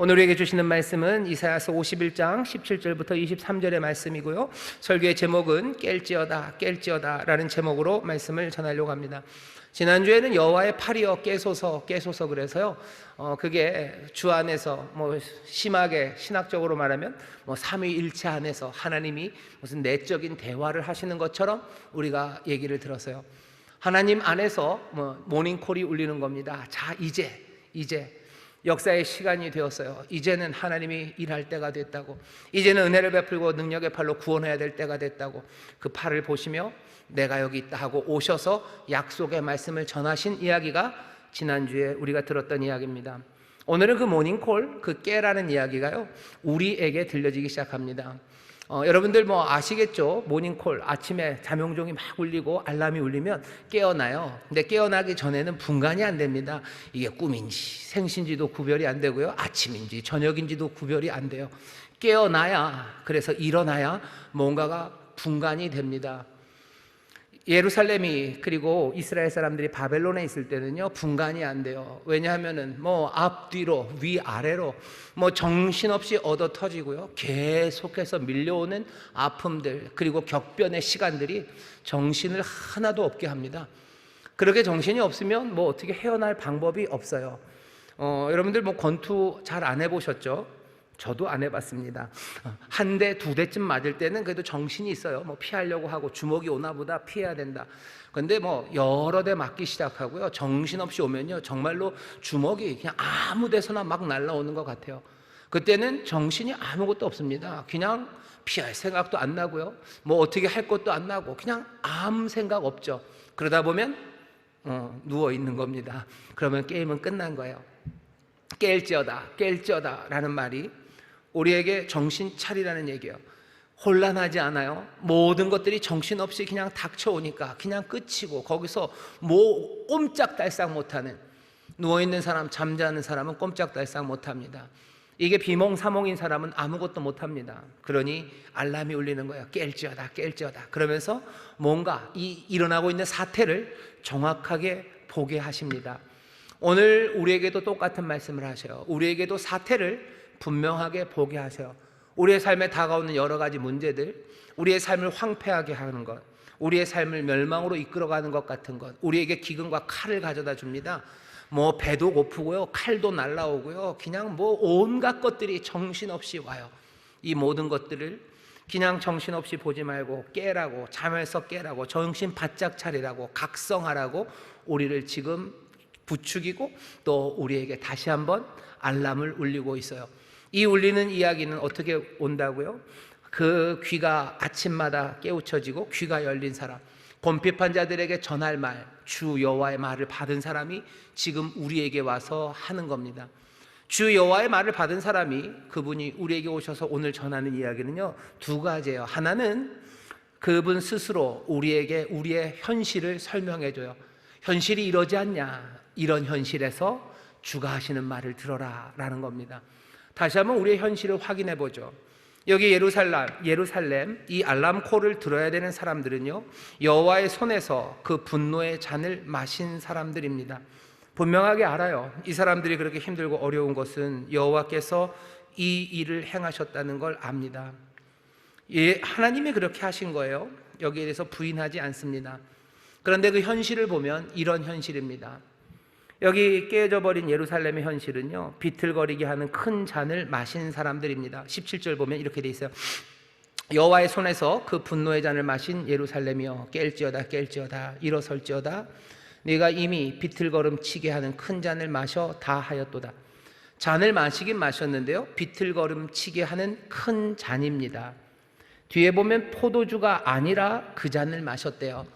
오늘 우리에게 주시는 말씀은 이사야서 51장 17절부터 23절의 말씀이고요. 설교의 제목은 깰지어다 깰지어다 라는 제목으로 말씀을 전하려고 합니다. 지난주에는 여호와의 팔이여 깨소서 깨소서 그래서요, 그게 주 안에서 심하게 신학적으로 말하면 삼위일체 안에서 하나님이 무슨 내적인 대화를 하시는 것처럼 우리가 얘기를 들었어요. 하나님 안에서 모닝콜이 울리는 겁니다. 자, 이제 역사의 시간이 되었어요. 이제는 하나님이 일할 때가 됐다고, 이제는 은혜를 베풀고 능력의 팔로 구원해야 될 때가 됐다고, 그 팔을 보시며 내가 여기 있다 하고 오셔서 약속의 말씀을 전하신 이야기가 지난주에 우리가 들었던 이야기입니다. 오늘은 그 모닝콜, 그 깨라는 이야기가요, 우리에게 들려지기 시작합니다. 여러분들 아시겠죠? 모닝콜, 아침에 잠용종이 막 울리고 알람이 울리면 깨어나요. 근데 깨어나기 전에는 분간이 안 됩니다. 이게 꿈인지 생신지도 구별이 안 되고요, 아침인지 저녁인지도 구별이 안 돼요. 깨어나야, 그래서 일어나야 뭔가가 분간이 됩니다. 예루살렘이 그리고 이스라엘 사람들이 바벨론에 있을 때는요, 분간이 안 돼요. 왜냐하면은 앞뒤로 위아래로 정신없이 얻어 터지고요, 계속해서 밀려오는 아픔들 그리고 격변의 시간들이 정신을 하나도 없게 합니다. 그렇게 정신이 없으면 어떻게 헤어날 방법이 없어요. 여러분들 권투 잘 안 해보셨죠? 저도 안 해봤습니다. 한 대, 두 대쯤 맞을 때는 그래도 정신이 있어요. 피하려고 하고 주먹이 오나 보다 피해야 된다. 그런데 여러 대 맞기 시작하고요, 정신없이 오면요, 정말로 주먹이 그냥 아무 데서나 막 날라오는 것 같아요. 그때는 정신이 아무것도 없습니다. 그냥 피할 생각도 안 나고요, 어떻게 할 것도 안 나고 그냥 아무 생각 없죠. 그러다 보면 누워 있는 겁니다. 그러면 게임은 끝난 거예요. 깰지어다 라는 말이 우리에게 정신 차리라는 얘기예요. 혼란하지 않아요? 모든 것들이 정신없이 그냥 닥쳐오니까 그냥 끝이고, 거기서 꼼짝달싹 못하는, 누워있는 사람, 잠자는 사람은 꼼짝달싹 못합니다. 이게 비몽사몽인 사람은 아무것도 못합니다. 그러니 알람이 울리는 거예요. 깰지어다 그러면서 뭔가 일어나고 있는 사태를 정확하게 보게 하십니다. 오늘 우리에게도 똑같은 말씀을 하셔요. 우리에게도 사태를 분명하게 보게 하셔요. 우리의 삶에 다가오는 여러 가지 문제들, 우리의 삶을 황폐하게 하는 것, 우리의 삶을 멸망으로 이끌어가는 것 같은 것, 우리에게 기근과 칼을 가져다 줍니다. 배도 고프고요, 칼도 날라오고요, 그냥 온갖 것들이 정신없이 와요. 이 모든 것들을 그냥 정신없이 보지 말고 깨라고, 잠에서 깨라고, 정신 바짝 차리라고, 각성하라고 우리를 지금 부추기고 또 우리에게 다시 한번 알람을 울리고 있어요. 이 울리는 이야기는 어떻게 온다고요? 그 귀가 아침마다 깨우쳐지고 귀가 열린 사람, 궁핍한 자들에게 전할 말, 주 여호와의 말을 받은 사람이 지금 우리에게 와서 하는 겁니다. 주 여호와의 말을 받은 사람이, 그분이 우리에게 오셔서 오늘 전하는 이야기는요, 두 가지예요. 하나는 그분 스스로 우리에게 우리의 현실을 설명해 줘요. 현실이 이러지 않냐, 이런 현실에서 주가 하시는 말을 들어라 라는 겁니다. 다시 한번 우리의 현실을 확인해 보죠. 여기 예루살렘 이 알람콜을 들어야 되는 사람들은요, 여호와의 손에서 그 분노의 잔을 마신 사람들입니다. 분명하게 알아요. 이 사람들이 그렇게 힘들고 어려운 것은 여호와께서 이 일을 행하셨다는 걸 압니다. 하나님이 그렇게 하신 거예요. 여기에 대해서 부인하지 않습니다. 그런데 그 현실을 보면 이런 현실입니다. 여기 깨져버린 예루살렘의 현실은요, 비틀거리게 하는 큰 잔을 마신 사람들입니다. 17절 보면 이렇게 돼 있어요. 여호와의 손에서 그 분노의 잔을 마신 예루살렘이여, 깰지어다 일어설지어다. 네가 이미 비틀거름치게 하는 큰 잔을 마셔 다 하였도다. 잔을 마시긴 마셨는데요, 비틀거름치게 하는 큰 잔입니다. 뒤에 보면 포도주가 아니라 그 잔을 마셨대요.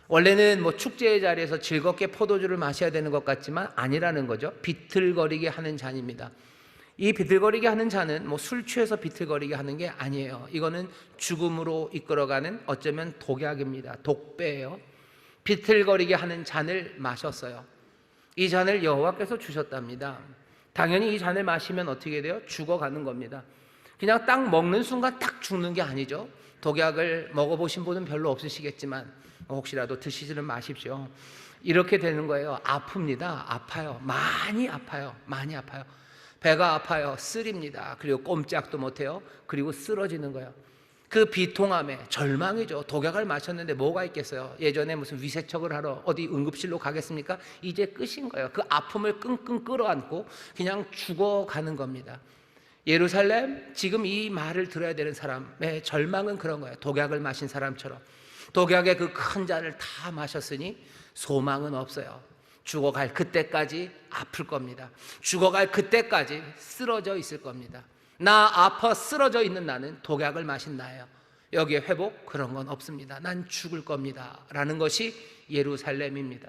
원래는 축제의 자리에서 즐겁게 포도주를 마셔야 되는 것 같지만 아니라는 거죠. 비틀거리게 하는 잔입니다. 이 비틀거리게 하는 잔은 술 취해서 비틀거리게 하는 게 아니에요. 이거는 죽음으로 이끌어가는 어쩌면 독약입니다. 독배예요. 비틀거리게 하는 잔을 마셨어요. 이 잔을 여호와께서 주셨답니다. 당연히 이 잔을 마시면 어떻게 돼요? 죽어가는 겁니다. 그냥 딱 먹는 순간 딱 죽는 게 아니죠. 독약을 먹어보신 분은 별로 없으시겠지만 혹시라도 드시지는 마십시오. 이렇게 되는 거예요. 아픕니다. 아파요. 많이 아파요. 배가 아파요. 쓰립니다. 그리고 꼼짝도 못해요. 그리고 쓰러지는 거예요. 그 비통함에 절망이죠. 독약을 마셨는데 뭐가 있겠어요. 예전에 무슨 위세척을 하러 어디 응급실로 가겠습니까? 이제 끝인 거예요. 그 아픔을 끙끙 끌어안고 그냥 죽어가는 겁니다. 예루살렘, 지금 이 말을 들어야 되는 사람의 절망은 그런 거예요. 독약을 마신 사람처럼 독약의 그 큰 잔을 다 마셨으니 소망은 없어요. 죽어갈 그때까지 아플 겁니다. 죽어갈 그때까지 쓰러져 있을 겁니다. 나 아파 쓰러져 있는 나는 독약을 마신 나예요. 여기에 회복 그런 건 없습니다. 난 죽을 겁니다 라는 것이 예루살렘입니다.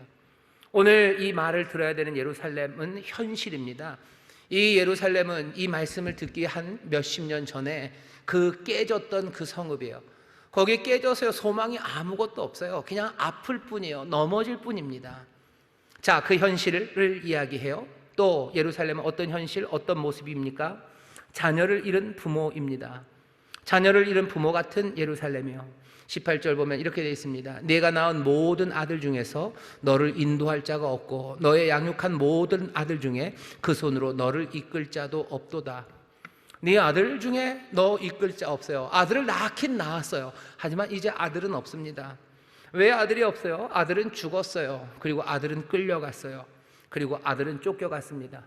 오늘 이 말을 들어야 되는 예루살렘은 현실입니다. 이 예루살렘은 이 말씀을 듣기 한 몇십 년 전에 그 깨졌던 그 성읍이에요. 거기 깨져서요 소망이 아무것도 없어요. 그냥 아플 뿐이에요. 넘어질 뿐입니다. 자, 그 현실을 이야기해요. 또 예루살렘은 어떤 현실, 어떤 모습입니까? 자녀를 잃은 부모입니다. 자녀를 잃은 부모 같은 예루살렘이요. 18절 보면 이렇게 되어 있습니다. 네가 낳은 모든 아들 중에서 너를 인도할 자가 없고 너의 양육한 모든 아들 중에 그 손으로 너를 이끌 자도 없도다. 네 아들 중에 너 이끌 자 없어요. 아들을 낳긴 낳았어요. 하지만 이제 아들은 없습니다. 왜 아들이 없어요? 아들은 죽었어요. 그리고 아들은 끌려갔어요. 그리고 아들은 쫓겨갔습니다.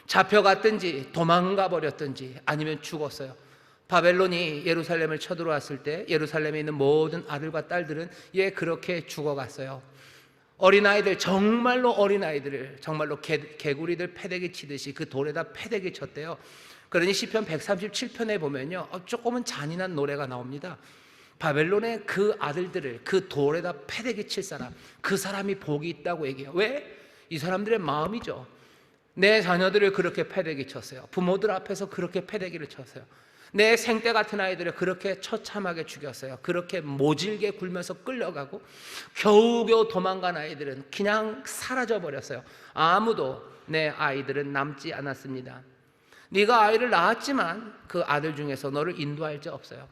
잡혀갔든지 도망가 버렸든지 아니면 죽었어요. 바벨론이 예루살렘을 쳐들어왔을 때 예루살렘에 있는 모든 아들과 딸들은 그렇게 죽어갔어요. 어린아이들, 정말로 어린아이들을 정말로 개구리들 패대기 치듯이 그 돌에다 패대기 쳤대요. 그러니 시편 137편에 보면요 조금은 잔인한 노래가 나옵니다. 바벨론의 그 아들들을 그 돌에다 패대기 칠 사람, 그 사람이 복이 있다고 얘기해요. 왜? 이 사람들의 마음이죠. 내 자녀들을 그렇게 패대기 쳤어요. 부모들 앞에서 그렇게 패대기를 쳤어요. 내 생떼 같은 아이들을 그렇게 처참하게 죽였어요. 그렇게 모질게 굴면서 끌려가고 겨우겨우 도망간 아이들은 그냥 사라져버렸어요. 아무도 내 아이들은 남지 않았습니다. 네가 아이를 낳았지만 그 아들 중에서 너를 인도할 자 없어요.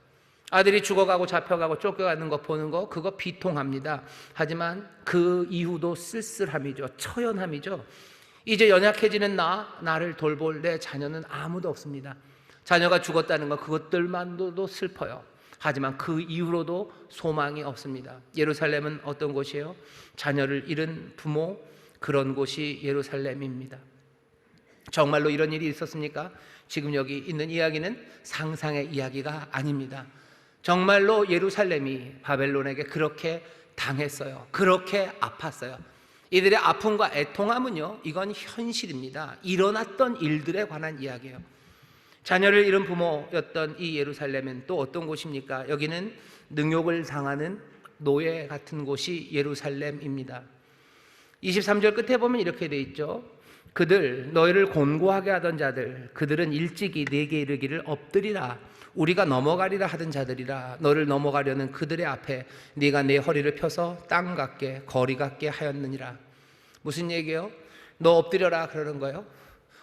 아들이 죽어가고 잡혀가고 쫓겨가는 거 보는 거 그거 비통합니다. 하지만 그 이후도 쓸쓸함이죠. 처연함이죠. 이제 연약해지는 나를 돌볼 내 자녀는 아무도 없습니다. 자녀가 죽었다는 것 그것들만도 슬퍼요. 하지만 그 이후로도 소망이 없습니다. 예루살렘은 어떤 곳이에요? 자녀를 잃은 부모, 그런 곳이 예루살렘입니다. 정말로 이런 일이 있었습니까? 지금 여기 있는 이야기는 상상의 이야기가 아닙니다. 정말로 예루살렘이 바벨론에게 그렇게 당했어요. 그렇게 아팠어요. 이들의 아픔과 애통함은요, 이건 현실입니다. 일어났던 일들에 관한 이야기예요. 자녀를 잃은 부모였던 이 예루살렘은 또 어떤 곳입니까? 여기는 능욕을 당하는 노예 같은 곳이 예루살렘입니다. 23절 끝에 보면 이렇게 돼 있죠. 그들 너희를 곤고하게 하던 자들 그들은 일찍이 네게 이르기를 엎드리라 우리가 넘어가리라 하던 자들이라 너를 넘어가려는 그들의 앞에 네가 내 허리를 펴서 땅 같게 거리 같게 하였느니라. 무슨 얘기예요? 너 엎드려라 그러는 거예요?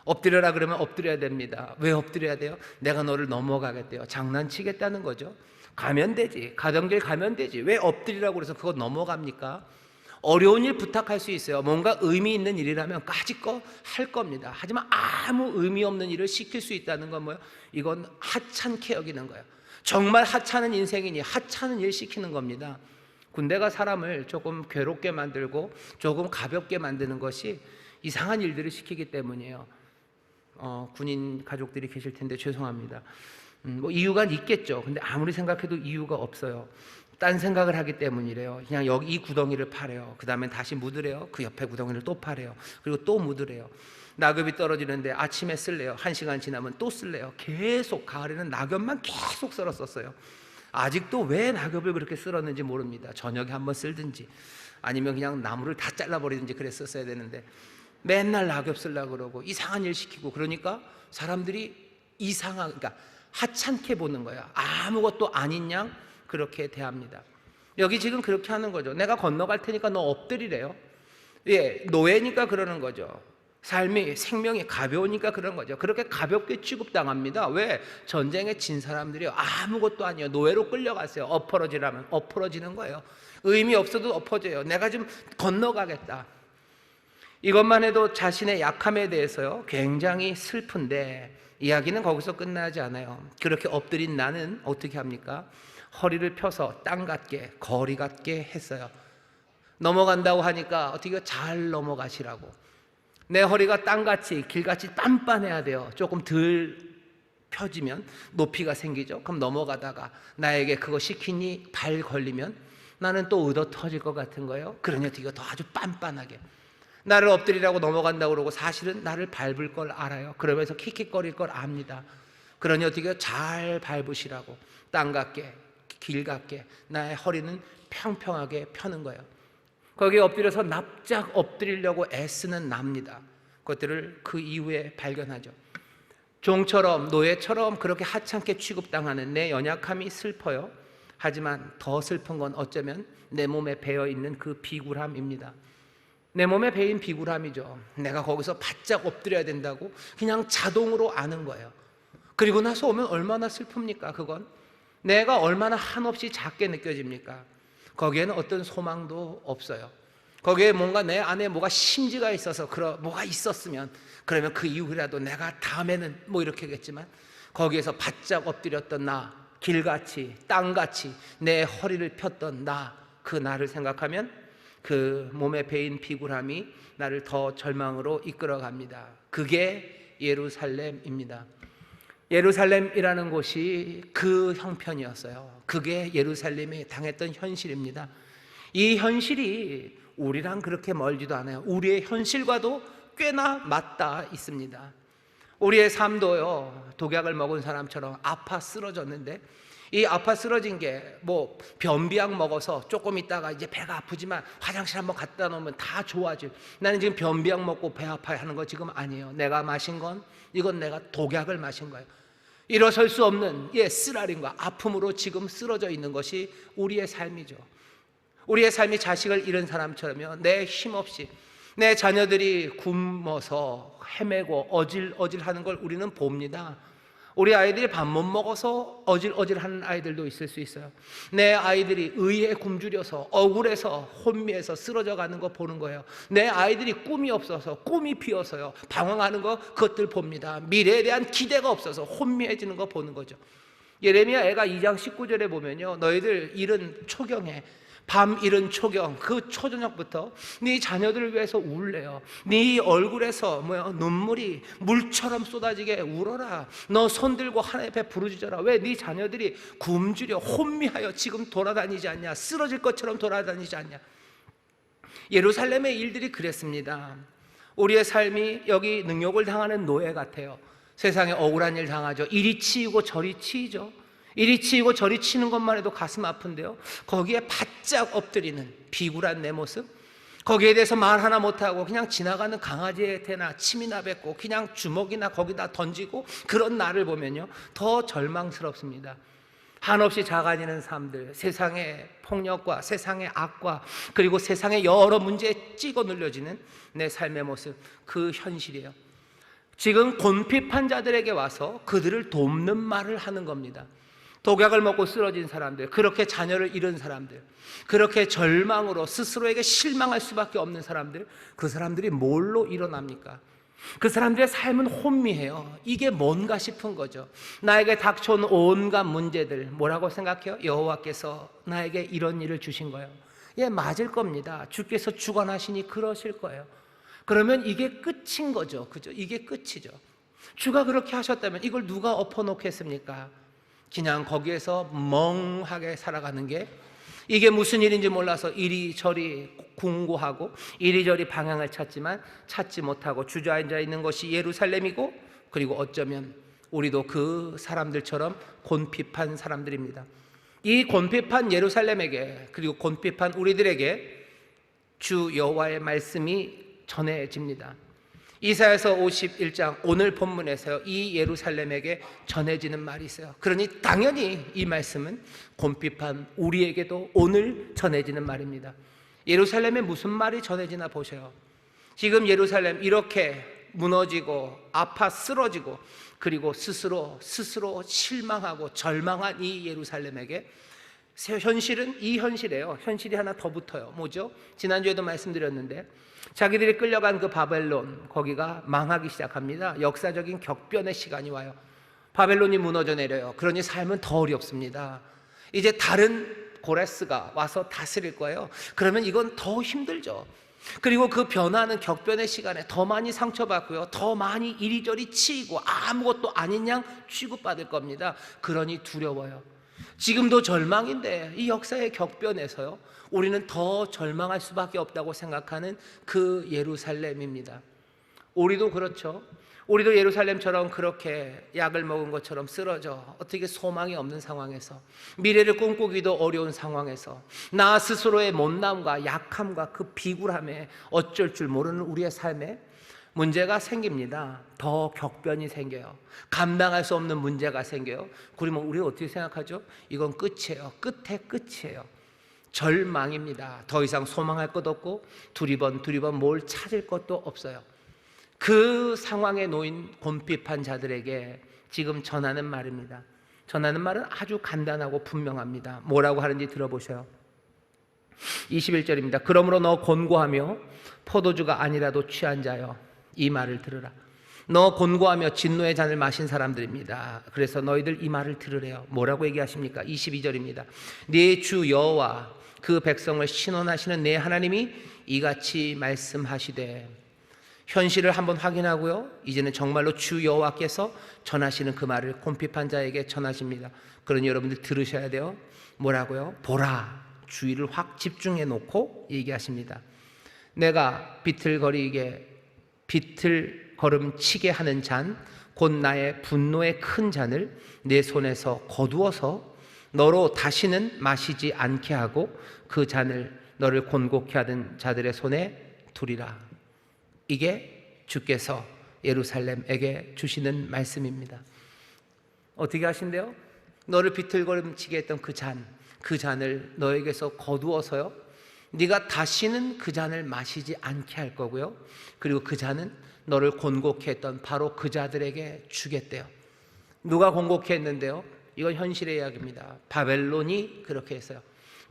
엎드려라 그러면 엎드려야 됩니다. 왜 엎드려야 돼요? 내가 너를 넘어가겠대요. 장난치겠다는 거죠. 가면 되지. 가던 길 가면 되지. 왜 엎드리라고 그래서 그거 넘어갑니까? 어려운 일 부탁할 수 있어요. 뭔가 의미 있는 일이라면 까짓거 할 겁니다. 하지만 아무 의미 없는 일을 시킬 수 있다는 건 뭐예요? 이건 하찮게 여기는 거예요. 정말 하찮은 인생이니 하찮은 일 시키는 겁니다. 군대가 사람을 조금 괴롭게 만들고 조금 가볍게 만드는 것이 이상한 일들을 시키기 때문이에요. 군인 가족들이 계실 텐데 죄송합니다. 뭐 이유가 있겠죠. 근데 아무리 생각해도 이유가 없어요. 딴 생각을 하기 때문이래요. 그냥 여기 이 구덩이를 파래요. 그 다음에 다시 묻으래요. 그 옆에 구덩이를 또 파래요. 그리고 또 묻으래요. 낙엽이 떨어지는데 아침에 쓸래요. 1시간 지나면 또 쓸래요. 계속 가을에는 낙엽만 계속 썰었었어요. 아직도 왜 낙엽을 그렇게 쓸었는지 모릅니다. 저녁에 한번 쓸든지 아니면 그냥 나무를 다 잘라버리든지 그랬었어야 되는데 맨날 낙엽 쓰려고 그러고 이상한 일 시키고 그러니까 사람들이 그러니까 하찮게 보는 거야. 아무것도 아닌 양 그렇게 대합니다. 여기 지금 그렇게 하는 거죠. 내가 건너갈 테니까 너 엎드리래요. 노예니까 그러는 거죠. 삶이 생명이 가벼우니까 그런 거죠. 그렇게 가볍게 취급당합니다. 왜? 전쟁에 진 사람들이요 아무것도 아니에요. 노예로 끌려갔어요. 엎어러지라면 엎어러지는 거예요. 의미 없어도 엎어져요. 내가 좀 건너가겠다. 이것만 해도 자신의 약함에 대해서요 굉장히 슬픈데 이야기는 거기서 끝나지 않아요. 그렇게 엎드린 나는 어떻게 합니까? 허리를 펴서 땅 같게 거리 같게 했어요. 넘어간다고 하니까 어떻게 잘 넘어가시라고. 내 허리가 땅같이 길같이 빤빤해야 돼요. 조금 덜 펴지면 높이가 생기죠. 그럼 넘어가다가 나에게 그거 시키니 발 걸리면 나는 또 얻어 터질 것 같은 거예요. 그러니 어떻게 더 아주 빤빤하게 나를 엎드리라고 넘어간다고 그러고 사실은 나를 밟을 걸 알아요. 그러면서 킥킥거릴 걸 압니다. 그러니 어떻게 잘 밟으시라고 땅 같게 길 같게 나의 허리는 평평하게 펴는 거예요. 거기에 엎드려서 납작 엎드리려고 애쓰는 납니다. 그것들을 그 이후에 발견하죠. 종처럼 노예처럼 그렇게 하찮게 취급당하는 내 연약함이 슬퍼요. 하지만 더 슬픈 건 어쩌면 내 몸에 배어있는 그 비굴함입니다. 내 몸에 배인 비굴함이죠. 내가 거기서 바짝 엎드려야 된다고 그냥 자동으로 아는 거예요. 그리고 나서 오면 얼마나 슬픕니까? 그건 내가 얼마나 한없이 작게 느껴집니까? 거기에는 어떤 소망도 없어요. 거기에 뭔가 내 안에 뭐가 심지가 있어서 뭐가 있었으면 그러면 그 이후라도 내가 다음에는 뭐 이렇게겠지만 거기에서 바짝 엎드렸던 나, 길같이 땅같이 내 허리를 폈던 나, 그 나를 생각하면 그 몸에 배인 비굴함이 나를 더 절망으로 이끌어갑니다. 그게 예루살렘입니다. 예루살렘이라는 곳이 그 형편이었어요. 그게 예루살렘이 당했던 현실입니다. 이 현실이 우리랑 그렇게 멀지도 않아요. 우리의 현실과도 꽤나 맞닿아 있습니다. 우리의 삶도요 독약을 먹은 사람처럼 아파 쓰러졌는데 이 아파 쓰러진 게 뭐 변비약 먹어서 조금 있다가 이제 배가 아프지만 화장실 한번 갔다 놓으면 다 좋아져. 나는 지금 변비약 먹고 배 아파야 하는 거 지금 아니에요. 내가 마신 건 이건 내가 독약을 마신 거예요. 일어설 수 없는 쓰라림과 아픔으로 지금 쓰러져 있는 것이 우리의 삶이죠. 우리의 삶이 자식을 잃은 사람처럼요 내 힘없이 내 자녀들이 굶어서 헤매고 어질어질하는 걸 우리는 봅니다. 우리 아이들이 밥 못 먹어서 어질어질하는 아이들도 있을 수 있어요. 내 아이들이 의에 굶주려서 억울해서 혼미해서 쓰러져 가는 거 보는 거예요. 내 아이들이 꿈이 없어서 꿈이 비어서요 방황하는 거 그것들 봅니다. 미래에 대한 기대가 없어서 혼미해지는 거 보는 거죠. 예레미야 애가 2장 19절에 보면요 너희들 이른 초경에 밤 이른 초경 그 초저녁부터 네 자녀들을 위해서 울래요. 네 얼굴에서 눈물이 물처럼 쏟아지게 울어라. 너 손들고 하나님 앞에 부르짖어라. 왜? 네 자녀들이 굶주려 혼미하여 지금 돌아다니지 않냐? 쓰러질 것처럼 돌아다니지 않냐? 예루살렘의 일들이 그랬습니다. 우리의 삶이 여기 능욕을 당하는 노예 같아요. 세상에 억울한 일 당하죠. 이리 치이고 저리 치이죠. 이리 치이고 저리 치는 것만 해도 가슴 아픈데요 거기에 바짝 엎드리는 비굴한 내 모습, 거기에 대해서 말 하나 못하고 그냥 지나가는 강아지한테나 침이나 뱉고 그냥 주먹이나 거기다 던지고 그런 나를 보면요 더 절망스럽습니다. 한없이 작아지는 삶들, 세상의 폭력과 세상의 악과 그리고 세상의 여러 문제에 찍어 눌려지는 내 삶의 모습, 그 현실이에요. 지금 곤핍한 자들에게 와서 그들을 돕는 말을 하는 겁니다. 독약을 먹고 쓰러진 사람들, 그렇게 자녀를 잃은 사람들, 그렇게 절망으로 스스로에게 실망할 수밖에 없는 사람들, 그 사람들이 뭘로 일어납니까? 그 사람들의 삶은 혼미해요. 이게 뭔가 싶은 거죠. 나에게 닥쳐온 온갖 문제들 뭐라고 생각해요? 여호와께서 나에게 이런 일을 주신 거예요. 맞을 겁니다. 주께서 주관하시니 그러실 거예요. 그러면 이게 끝인 거죠. 그죠? 이게 끝이죠. 주가 그렇게 하셨다면 이걸 누가 엎어놓겠습니까? 그냥 거기에서 멍하게 살아가는 게 이게 무슨 일인지 몰라서 이리저리 궁고하고 이리저리 방향을 찾지만 찾지 못하고 주저앉아 있는 것이 예루살렘이고 그리고 어쩌면 우리도 그 사람들처럼 곤핍한 사람들입니다. 이 곤핍한 예루살렘에게 그리고 곤핍한 우리들에게 주 여호와의 말씀이 전해집니다. 이사야서 51장 오늘 본문에서 이 예루살렘에게 전해지는 말이 있어요. 그러니 당연히 이 말씀은 곤핍한 우리에게도 오늘 전해지는 말입니다. 예루살렘에 무슨 말이 전해지나 보세요. 지금 예루살렘 이렇게 무너지고 아파 쓰러지고 그리고 스스로 실망하고 절망한 이 예루살렘에게 현실은 이 현실이에요. 현실이 하나 더 붙어요. 뭐죠? 지난주에도 말씀드렸는데 자기들이 끌려간 그 바벨론, 거기가 망하기 시작합니다. 역사적인 격변의 시간이 와요. 바벨론이 무너져 내려요. 그러니 삶은 더 어렵습니다. 이제 다른 고레스가 와서 다스릴 거예요. 그러면 이건 더 힘들죠. 그리고 그 변화는 격변의 시간에 더 많이 상처받고요, 더 많이 이리저리 치이고 아무것도 아닌 양 취급받을 겁니다. 그러니 두려워요. 지금도 절망인데 이 역사의 격변에서요, 우리는 더 절망할 수밖에 없다고 생각하는 그 예루살렘입니다. 우리도 그렇죠. 우리도 예루살렘처럼 그렇게 약을 먹은 것처럼 쓰러져 어떻게 소망이 없는 상황에서, 미래를 꿈꾸기도 어려운 상황에서, 나 스스로의 못남과 약함과 그 비굴함에 어쩔 줄 모르는 우리의 삶에 문제가 생깁니다. 더 격변이 생겨요. 감당할 수 없는 문제가 생겨요. 그러면 우리 어떻게 생각하죠? 이건 끝이에요. 끝의 끝이에요. 절망입니다. 더 이상 소망할 것 없고 두리번 뭘 찾을 것도 없어요. 그 상황에 놓인 곤핍한 자들에게 지금 전하는 말입니다. 전하는 말은 아주 간단하고 분명합니다. 뭐라고 하는지 들어보셔요. 21절입니다. 그러므로 너 곤고하며 포도주가 아니라도 취한 자여, 이 말을 들으라. 너 곤고하며 진노의 잔을 마신 사람들입니다. 그래서 너희들 이 말을 들으래요. 뭐라고 얘기하십니까? 22절입니다. 네 주 여호와 그 백성을 신원하시는 내 하나님이 이같이 말씀하시되, 현실을 한번 확인하고요, 이제는 정말로 주 여호와께서 전하시는 그 말을 곤핍한 자에게 전하십니다. 그러니 여러분들 들으셔야 돼요. 뭐라고요? 보라, 주의를 확 집중해 놓고 얘기하십니다. 내가 비틀거름치게 하는 잔, 곧 나의 분노의 큰 잔을 내 손에서 거두어서 너로 다시는 마시지 않게 하고 그 잔을 너를 곤곡케 하던 자들의 손에 두리라. 이게 주께서 예루살렘에게 주시는 말씀입니다. 어떻게 하신대요? 너를 비틀거림치게 했던 그 잔을 너에게서 거두어서요, 네가 다시는 그 잔을 마시지 않게 할 거고요, 그리고 그 잔은 너를 곤곡해 했던 바로 그 자들에게 주겠대요. 누가 곤곡해 했는데요? 이건 현실의 이야기입니다. 바벨론이 그렇게 했어요.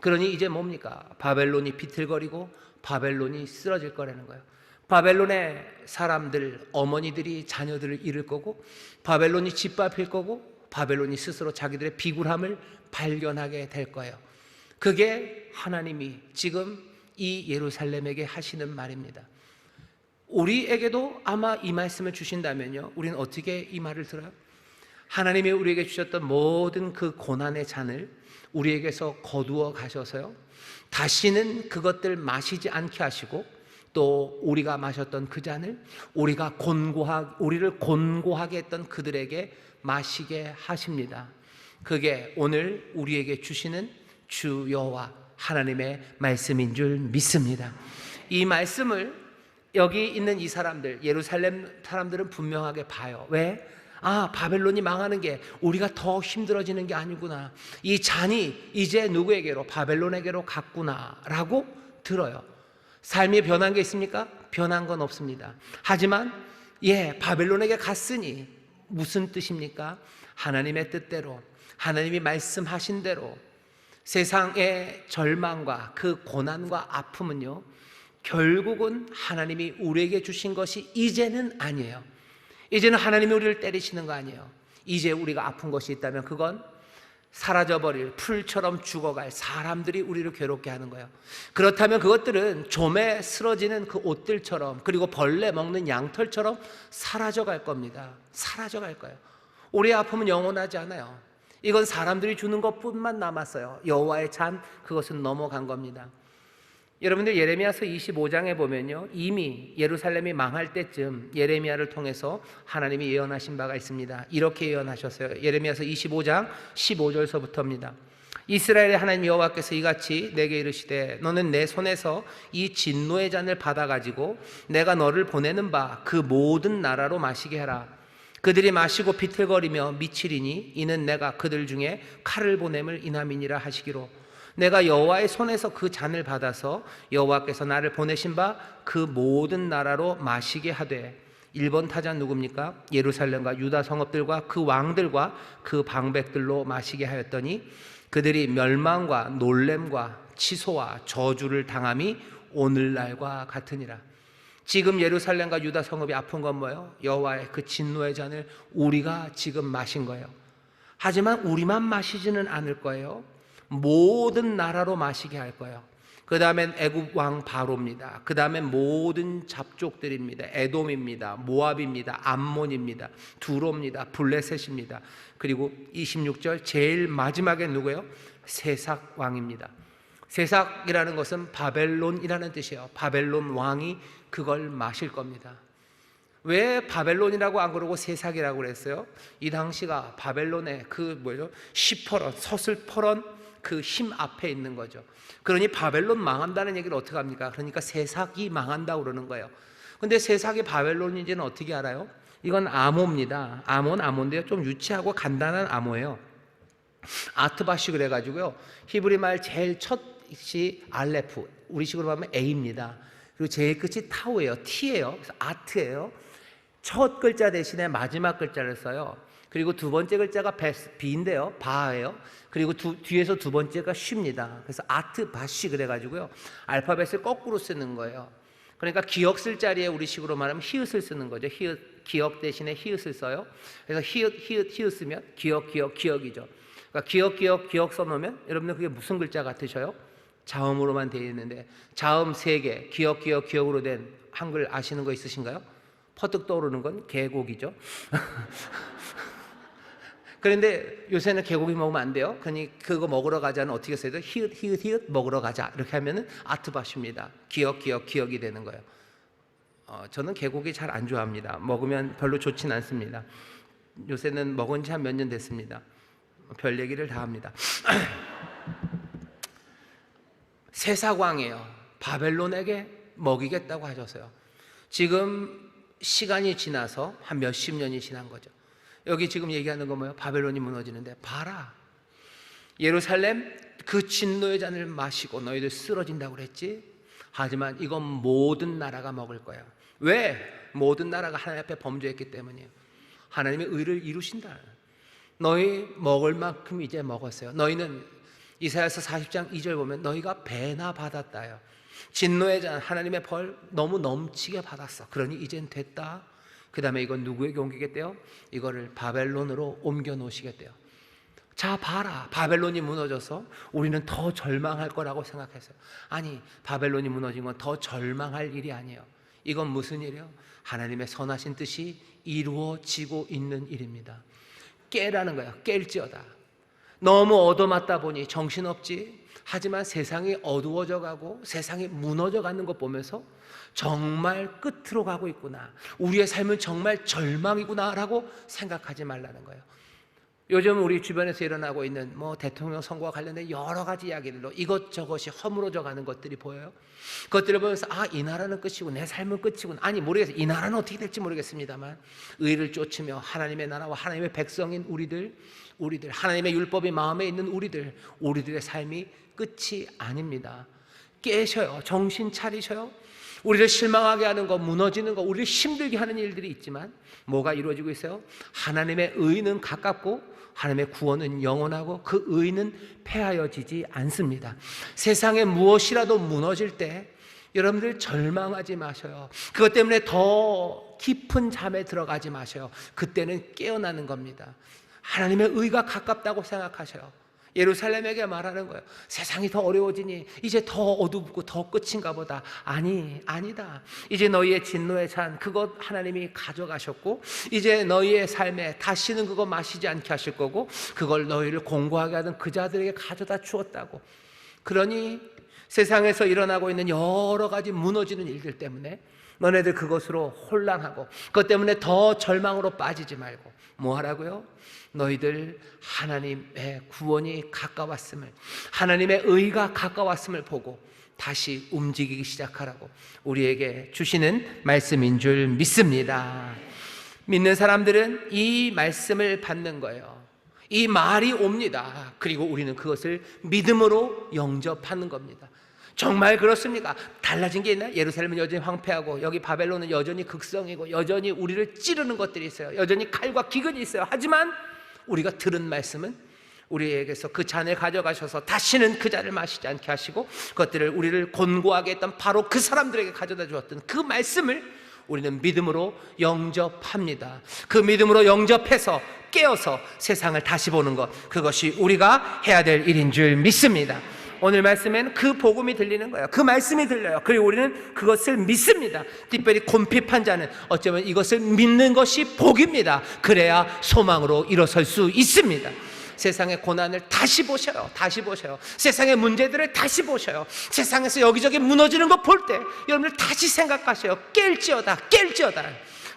그러니 이제 뭡니까? 바벨론이 비틀거리고 바벨론이 쓰러질 거라는 거예요. 바벨론의 사람들, 어머니들이 자녀들을 잃을 거고, 바벨론이 짓밟힐 거고, 바벨론이 스스로 자기들의 비굴함을 발견하게 될 거예요. 그게 하나님이 지금 이 예루살렘에게 하시는 말입니다. 우리에게도 아마 이 말씀을 주신다면요, 우리는 어떻게 이 말을 들어요? 하나님이 우리에게 주셨던 모든 그 고난의 잔을 우리에게서 거두어 가셔서요, 다시는 그것들 마시지 않게 하시고, 또 우리가 마셨던 그 잔을 우리를 곤고하게 했던 그들에게 마시게 하십니다. 그게 오늘 우리에게 주시는 주 여호와 하나님의 말씀인 줄 믿습니다. 이 말씀을 여기 있는 이 사람들, 예루살렘 사람들은 분명하게 봐요. 왜? 바벨론이 망하는 게 우리가 더 힘들어지는 게 아니구나, 이 잔이 이제 누구에게로? 바벨론에게로 갔구나 라고 들어요. 삶이 변한 게 있습니까? 변한 건 없습니다. 하지만 바벨론에게 갔으니 무슨 뜻입니까? 하나님의 뜻대로, 하나님이 말씀하신 대로 세상의 절망과 그 고난과 아픔은요, 결국은 하나님이 우리에게 주신 것이 이제는 아니에요. 이제는 하나님이 우리를 때리시는 거 아니에요. 이제 우리가 아픈 것이 있다면 그건 사라져버릴, 풀처럼 죽어갈 사람들이 우리를 괴롭게 하는 거예요. 그렇다면 그것들은 좀에 쓰러지는 그 옷들처럼, 그리고 벌레 먹는 양털처럼 사라져갈 겁니다. 사라져갈 거예요. 우리의 아픔은 영원하지 않아요. 이건 사람들이 주는 것뿐만 남았어요. 여호와의 잔, 그것은 넘어간 겁니다. 여러분들 예레미야서 25장에 보면요, 이미 예루살렘이 망할 때쯤 예레미야를 통해서 하나님이 예언하신 바가 있습니다. 이렇게 예언하셨어요. 예레미야서 25장 15절서부터입니다. 이스라엘의 하나님 여호와께서 이같이 내게 이르시되, 너는 내 손에서 이 진노의 잔을 받아가지고 내가 너를 보내는 바 그 모든 나라로 마시게 하라. 그들이 마시고 비틀거리며 미치리니 이는 내가 그들 중에 칼을 보냄을 인함이니라 하시기로, 내가 여호와의 손에서 그 잔을 받아서 여호와께서 나를 보내신 바 그 모든 나라로 마시게 하되 1번 타자 누굽니까? 예루살렘과 유다 성읍들과 그 왕들과 그 방백들로 마시게 하였더니 그들이 멸망과 놀램과 치소와 저주를 당함이 오늘날과 같으니라. 지금 예루살렘과 유다 성읍이 아픈 건 뭐예요? 여호와의 그 진노의 잔을 우리가 지금 마신 거예요. 하지만 우리만 마시지는 않을 거예요. 모든 나라로 마시게 할 거예요. 그 다음엔 애굽 왕 바로입니다. 그 다음엔 모든 잡족들입니다. 에돔입니다. 모압입니다. 암몬입니다. 두로입니다. 블레셋입니다. 그리고 26절 제일 마지막에 누구예요? 세삭 왕입니다. 세삭이라는 것은 바벨론이라는 뜻이에요. 바벨론 왕이 그걸 마실 겁니다. 왜 바벨론이라고 안 그러고 세삭이라고 그랬어요? 이 당시가 바벨론의 그 시퍼런, 서슬퍼런 그 힘 앞에 있는 거죠. 그러니 바벨론 망한다는 얘기를 어떻게 합니까? 그러니까 세삭이 망한다고 그러는 거예요. 근데 세삭이 바벨론인지는 어떻게 알아요? 이건 암호입니다. 암호인데요, 좀 유치하고 간단한 암호예요. 아트바시 그래가지고요, 히브리 말 제일 첫이 알레프, 우리식으로 하면 A입니다. 그리고 제일 끝이 타우예요. T예요. 그래서 아트예요. 첫 글자 대신에 마지막 글자를 써요. 그리고 두 번째 글자가 B인데요, 바예요. 그리고 뒤에서 두 번째가 쉽니다. 그래서 아트바시 그래가지고요, 알파벳을 거꾸로 쓰는 거예요. 그러니까 기억 쓸 자리에 우리식으로 말하면 히읗을 쓰는 거죠. 기억 대신에 히읗을 써요. 그래서 히읗 쓰면 기억이죠. 그러니까 기억 써놓으면 여러분들 그게 무슨 글자 같으셔요? 자음으로만 되어 있는데, 자음 3개, 기억으로 된 한글 아시는 거 있으신가요? 퍼뜩 떠오르는 건 계곡이죠. 그런데 요새는 계곡이 먹으면 안 돼요. 그러니 그거 먹으러 가자는 어떻게 써야 돼요? 히읗 먹으러 가자 이렇게 하면은 아트바시입니다. 기억이 되는 거예요. 저는 계곡이 잘 안 좋아합니다. 먹으면 별로 좋진 않습니다. 요새는 먹은 지 한 몇 년 됐습니다. 별 얘기를 다 합니다. 세삭왕이에요. 바벨론에게 먹이겠다고 하셨어요. 지금 시간이 지나서 한 몇십 년이 지난 거죠. 여기 지금 얘기하는 건 뭐예요? 바벨론이 무너지는데 봐라, 예루살렘 그 진노의 잔을 마시고 너희들 쓰러진다고 그랬지? 하지만 이건 모든 나라가 먹을 거야. 왜? 모든 나라가 하나님 앞에 범죄했기 때문이에요. 하나님의 의를 이루신다. 너희 먹을 만큼 이제 먹었어요. 너희는 이사야서 40장 2절 보면 너희가 배나 받았다요. 진노의 잔, 하나님의 벌 너무 넘치게 받았어. 그러니 이젠 됐다. 그 다음에 이건 누구에게 옮기겠대요? 이거를 바벨론으로 옮겨 놓으시겠대요. 자 봐라, 바벨론이 무너져서 우리는 더 절망할 거라고 생각했어요. 아니, 바벨론이 무너진 건 더 절망할 일이 아니에요. 이건 무슨 일이에요? 하나님의 선하신 뜻이 이루어지고 있는 일입니다. 깨라는 거예요. 깰지어다. 너무 얻어맞다 보니 정신없지. 하지만 세상이 어두워져 가고 세상이 무너져 가는 것 보면서 정말 끝으로 가고 있구나, 우리의 삶은 정말 절망이구나 라고 생각하지 말라는 거예요. 요즘 우리 주변에서 일어나고 있는 대통령 선거와 관련된 여러 가지 이야기들로 이것저것이 허물어져 가는 것들이 보여요. 그것들을 보면서 이 나라는 끝이고 내 삶은 끝이군. 아니 모르겠어요. 이 나라는 어떻게 될지 모르겠습니다만 의를 쫓으며 하나님의 나라와 하나님의 백성인 우리들 하나님의 율법이 마음에 있는 우리들의 삶이 끝이 아닙니다. 깨셔요. 정신 차리셔요. 우리를 실망하게 하는 거, 무너지는 거, 우리를 힘들게 하는 일들이 있지만 뭐가 이루어지고 있어요? 하나님의 의는 가깝고 하나님의 구원은 영원하고 그 의는 패하여지지 않습니다. 세상에 무엇이라도 무너질 때 여러분들 절망하지 마셔요. 그것 때문에 더 깊은 잠에 들어가지 마셔요. 그때는 깨어나는 겁니다. 하나님의 의가 가깝다고 생각하셔요. 예루살렘에게 말하는 거예요. 세상이 더 어려워지니 이제 더 어둡고 더 끝인가 보다. 아니다. 이제 너희의 진노의 잔 그것 하나님이 가져가셨고 이제 너희의 삶에 다시는 그거 마시지 않게 하실 거고 그걸 너희를 공고하게 하던 그 자들에게 가져다 주었다고. 그러니 세상에서 일어나고 있는 여러 가지 무너지는 일들 때문에 너네들 그것으로 혼란하고 그것 때문에 더 절망으로 빠지지 말고 뭐 하라고요? 너희들 하나님의 구원이 가까웠음을, 하나님의 의가 가까웠음을 보고 다시 움직이기 시작하라고 우리에게 주시는 말씀인 줄 믿습니다. 믿는 사람들은 이 말씀을 받는 거예요. 이 말이 옵니다. 그리고 우리는 그것을 믿음으로 영접하는 겁니다. 정말 그렇습니까? 달라진 게 있나요? 예루살렘은 여전히 황폐하고 여기 바벨론은 여전히 극성이고 여전히 우리를 찌르는 것들이 있어요. 여전히 칼과 기근이 있어요. 하지만 우리가 들은 말씀은 우리에게서 그 잔을 가져가셔서 다시는 그 잔을 마시지 않게 하시고 그것들을 우리를 곤고하게 했던 바로 그 사람들에게 가져다 주었던 그 말씀을 우리는 믿음으로 영접합니다. 그 믿음으로 영접해서 깨어서 세상을 다시 보는 것, 그것이 우리가 해야 될 일인 줄 믿습니다. 오늘 말씀에는 그 복음이 들리는 거예요. 그 말씀이 들려요. 그리고 우리는 그것을 믿습니다. 특별히 곤핍한 자는 어쩌면 이것을 믿는 것이 복입니다. 그래야 소망으로 일어설 수 있습니다. 세상의 고난을 다시 보셔요. 다시 보셔요. 세상의 문제들을 다시 보셔요. 세상에서 여기저기 무너지는 거 볼 때 여러분들 다시 생각하셔요. 깰지어다.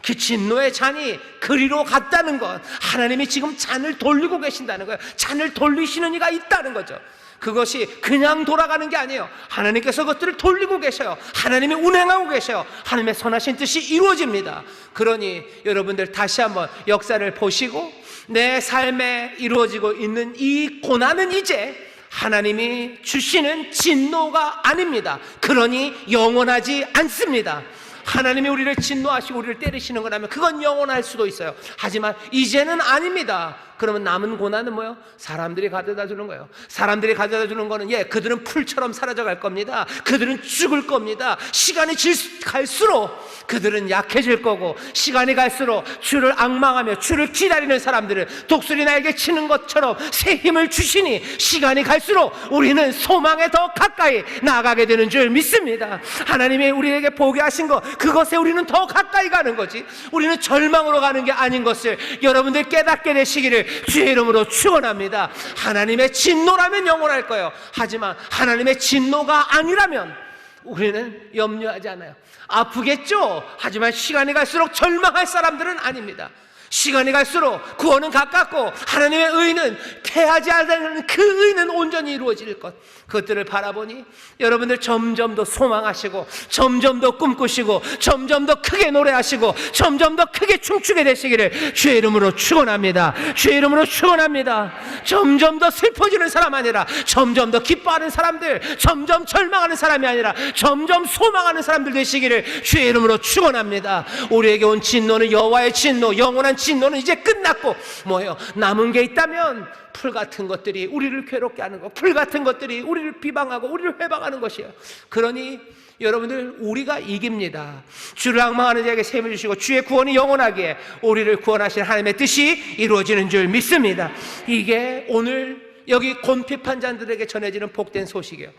그 진노의 잔이 그리로 갔다는 것, 하나님이 지금 잔을 돌리고 계신다는 거예요. 잔을 돌리시는 이가 있다는 거죠. 그것이 그냥 돌아가는 게 아니에요. 하나님께서 그것들을 돌리고 계셔요. 하나님이 운행하고 계셔요. 하나님의 선하신 뜻이 이루어집니다. 그러니 여러분들 다시 한번 역사를 보시고 내 삶에 이루어지고 있는 이 고난은 이제 하나님이 주시는 진노가 아닙니다. 그러니 영원하지 않습니다. 하나님이 우리를 진노하시고 우리를 때리시는 거라면 그건 영원할 수도 있어요. 하지만 이제는 아닙니다. 그러면 남은 고난은 뭐예요? 사람들이 가져다 주는 거예요. 사람들이 가져다 주는 거는 그들은 풀처럼 사라져 갈 겁니다. 그들은 죽을 겁니다. 시간이 갈수록 그들은 약해질 거고, 시간이 갈수록 주를 앙망하며 주를 기다리는 사람들은 독수리 날개 치는 것처럼 새 힘을 주시니 시간이 갈수록 우리는 소망에 더 가까이 나아가게 되는 줄 믿습니다. 하나님이 우리에게 보게 하신 것, 그것에 우리는 더 가까이 가는 거지, 우리는 절망으로 가는 게 아닌 것을 여러분들 깨닫게 되시기를 주의 이름으로 축원합니다. 하나님의 진노라면 영원할 거예요. 하지만 하나님의 진노가 아니라면 우리는 염려하지 않아요. 아프겠죠? 하지만 시간이 갈수록 절망할 사람들은 아닙니다. 시간이 갈수록 구원은 가깝고 하나님의 의는, 패하지 않는 그 의는 온전히 이루어질 것, 그것들을 바라보니 여러분들 점점 더 소망하시고 점점 더 꿈꾸시고 점점 더 크게 노래하시고 점점 더 크게 춤추게 되시기를 주의 이름으로 축원합니다. 주의 이름으로 축원합니다. 점점 더 슬퍼지는 사람 아니라 점점 더 기뻐하는 사람들, 점점 절망하는 사람이 아니라 점점 소망하는 사람들 되시기를 주의 이름으로 축원합니다. 우리에게 온 진노는 여호와의 진노, 영원한 진노는 이제 끝났고 뭐예요? 남은 게 있다면 풀 같은 것들이 우리를 괴롭게 하는 것, 풀 같은 것들이 우리를 비방하고 우리를 회방하는 것이에요. 그러니 여러분들 우리가 이깁니다. 주를 앙망하는 자에게 셈을 주시고 주의 구원이 영원하기에 우리를 구원하신 하나님의 뜻이 이루어지는 줄 믿습니다. 이게 오늘 여기 곤핍한 자들에게 전해지는 복된 소식이에요.